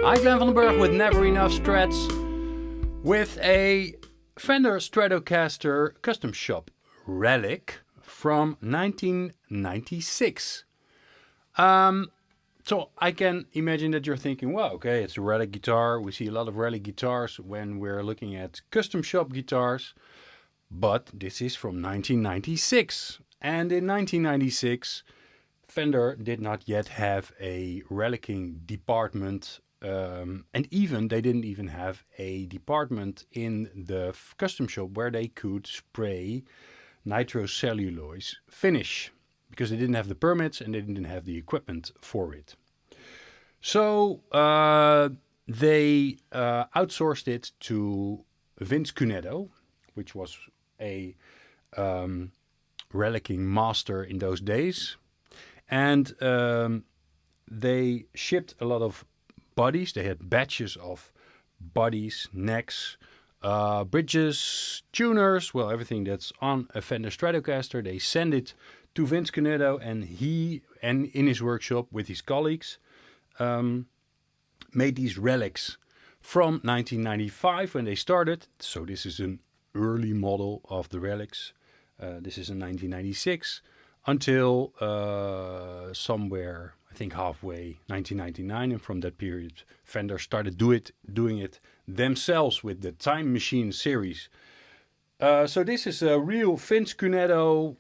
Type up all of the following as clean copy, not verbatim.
Hi, Glenn van den Burg with Never Enough Strats with a Fender Stratocaster Custom Shop Relic from 1996. So I can imagine that you're thinking, well, okay, it's a Relic guitar. We see a lot of Relic guitars when we're looking at custom shop guitars, but this is from 1996. And in 1996, Fender did not yet have a relicing department, and they didn't even have a department in the custom shop where they could spray nitrocellulose finish, because they didn't have the permits and they didn't have the equipment for it. So they outsourced it to Vince Cunetto, which was a relicing master in those days. And they shipped a lot of bodies. They had batches of bodies, necks, bridges, tuners, well, everything that's on a Fender Stratocaster. They send it to Vince Cunetto, and he, and in his workshop with his colleagues, made these relics from 1995 when they started. So this is an early model of the relics. This is in 1996 until somewhere, I think halfway 1999, and from that period Fender started doing it themselves with the Time Machine series. So this is a real Vince Cunetto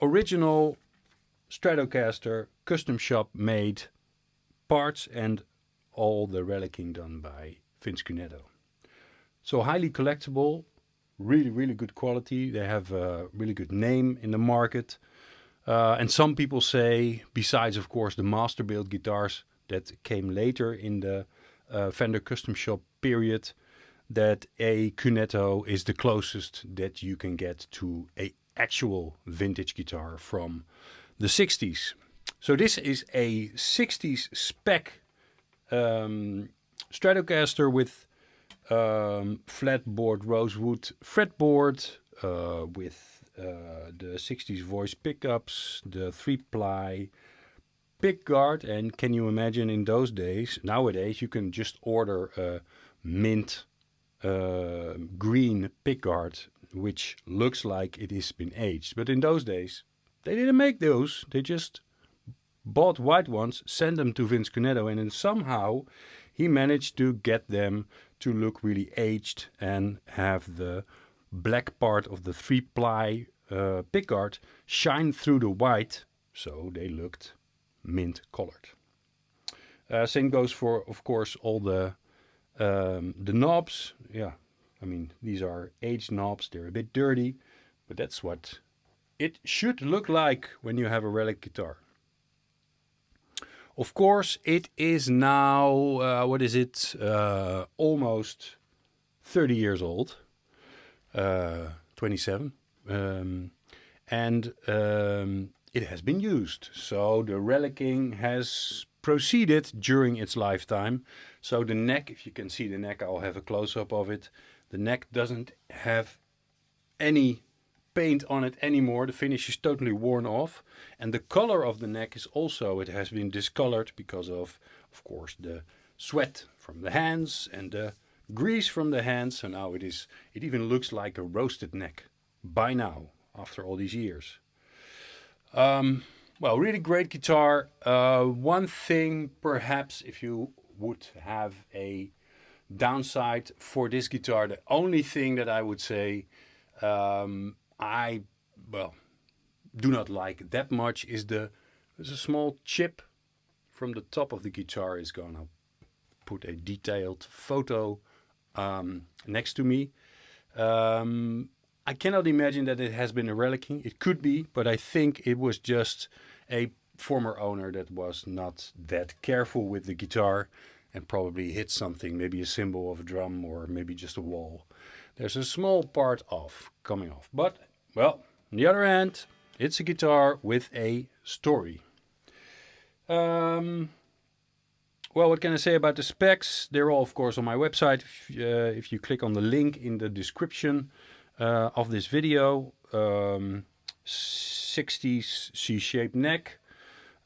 original Stratocaster custom shop made parts, and all the relicing done by Vince Cunetto. So highly collectible, really good quality. They have a really good name in the market. And some people say, besides of course the master build guitars that came later in the Fender custom shop period, that a Cunetto is the closest that you can get to a actual vintage guitar from the 60s. So this is a 60s spec Stratocaster with flatboard rosewood fretboard, with the 60s voice pickups, the 3-ply pick guard. And can you imagine in those days, nowadays you can just order a mint green pick guard which looks like it has been aged, but in those days they didn't make those. They just bought white ones, sent them to Vince Cunetto, and then somehow he managed to get them to look really aged and have the black part of the 3-ply pickguard shine through the white, so they looked mint colored. Same goes for, of course, all the knobs. Yeah, I mean, these are aged knobs. They're a bit dirty, but that's what it should look like when you have a Relic guitar. Of course, it is now, almost 30 years old, 27, and it has been used. So the relicing has proceeded during its lifetime. So the neck, if you can see the neck, I'll have a close-up of it. The neck doesn't have any paint on it anymore. The finish is totally worn off, and the color of the neck is also, it has been discolored because of course, the sweat from the hands and the grease from the hands. So now it even looks like a roasted neck by now, after all these years. Well, really great guitar. One thing, perhaps, if you would have a downside for this guitar, the only thing that I would say I do not like that much is there's a small chip from the top of the guitar. Is gonna put a detailed photo next to me. I cannot imagine that it has been a relicing. It could be, but I think it was just a former owner that was not that careful with the guitar and probably hit something, maybe a cymbal of a drum or maybe just a wall. There's a small part coming off. But, well, on the other hand, it's a guitar with a story. Well, what can I say about the specs? They're all, of course, on my website. If you click on the link in the description of this video, 60s C-shaped neck,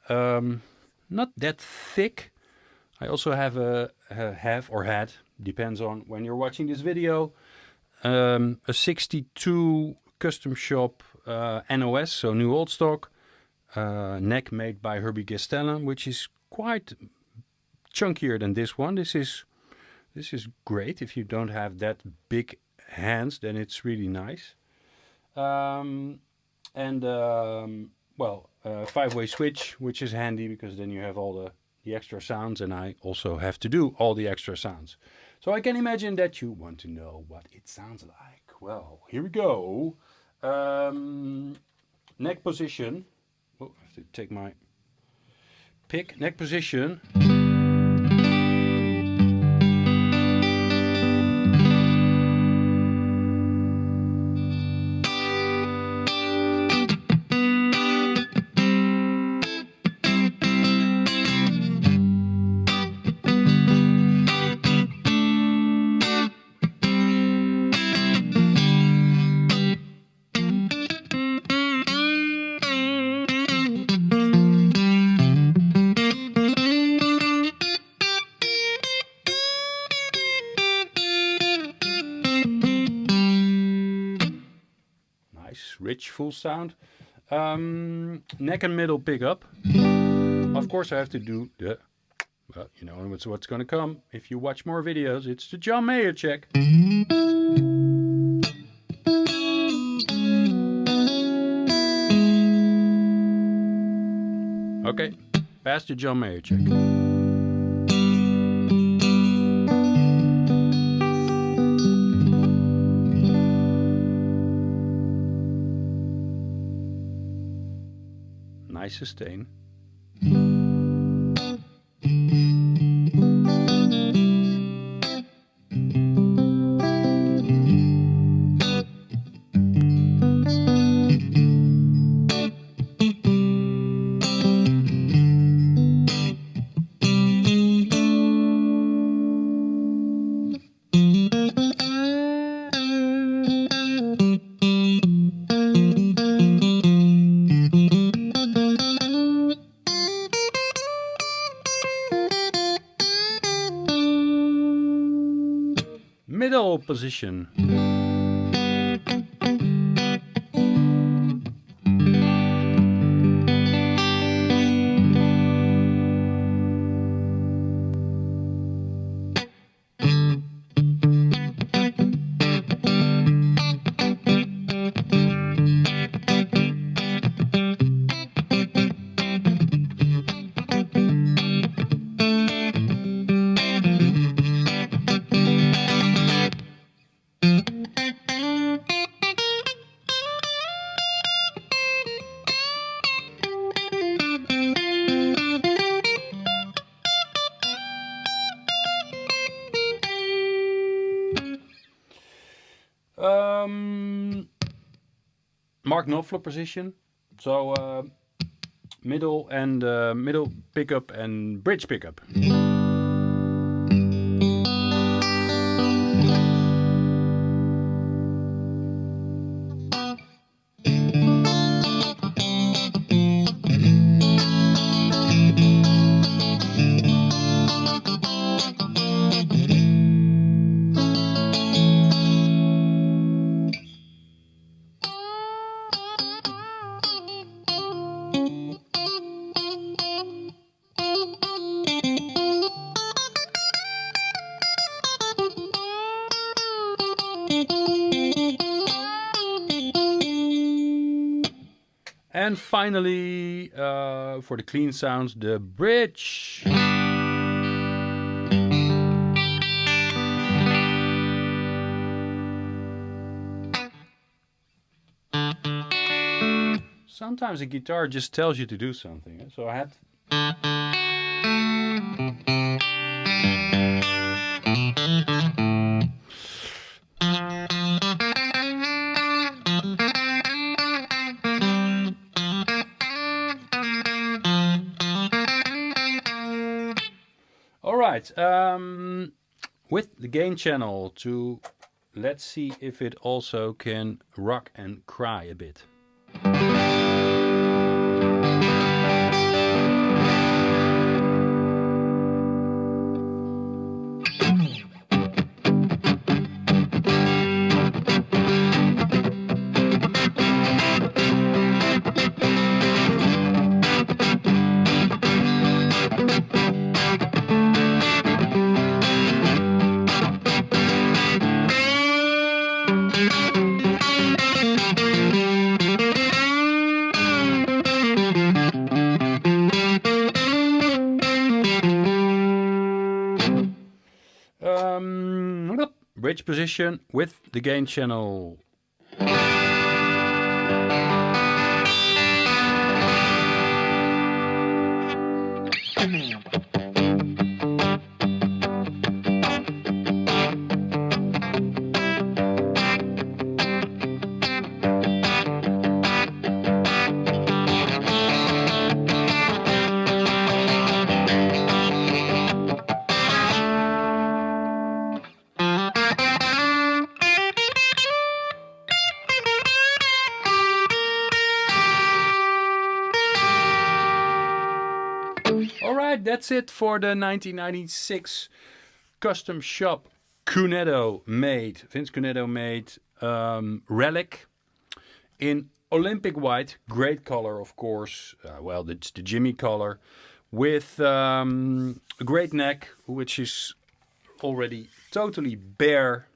not that thick. I also have had, depends on when you're watching this video, a 62 Custom Shop NOS, so new old stock, neck made by Herbie Gestellen, which is quite chunkier than this one. This is great. If you don't have that big hands, then it's really nice. Five-way switch, which is handy because then you have all the extra sounds, and I also have to do all the extra sounds. So I can imagine that you want to know what it sounds like. Well, here we go. Neck position. Oh, I have to take my pick. Neck position. Rich full sound. Neck and middle pickup. Of course I have to do the, well, you know what's going to come if you watch more videos. It's the John Mayer check. Okay, past the John Mayer check. Nice sustain. Middle position. Mark Knopfler position, so middle and middle pickup and bridge pickup. And finally, for the clean sounds, the bridge. Sometimes a guitar just tells you to do something, so I had... Alright, with the gain channel to, let's see if it also can rock and cry a bit. bridge position with the gain channel. Alright, that's it for the 1996 Custom Shop Cunetto made, Vince Cunetto made Relic in Olympic white, great color of course, well it's the Jimmy color, with a great neck which is already totally bare,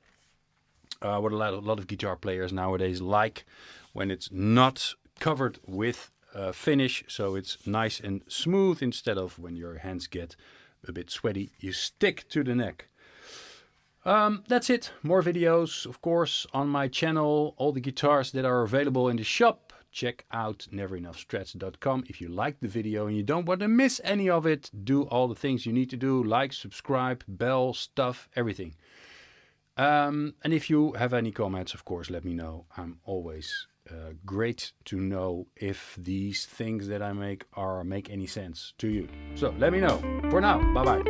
what a lot of guitar players nowadays like when it's not covered with finish, so it's nice and smooth instead of when your hands get a bit sweaty, you stick to the neck. That's it. More videos, of course, on my channel. All the guitars that are available in the shop. Check out neverenoughstrats.com. If you like the video and you don't want to miss any of it, do all the things you need to do, like, subscribe, bell, stuff, everything. And if you have any comments, of course, let me know. I'm always great to know if these things that I make make any sense to you. So let me know. For now, bye bye.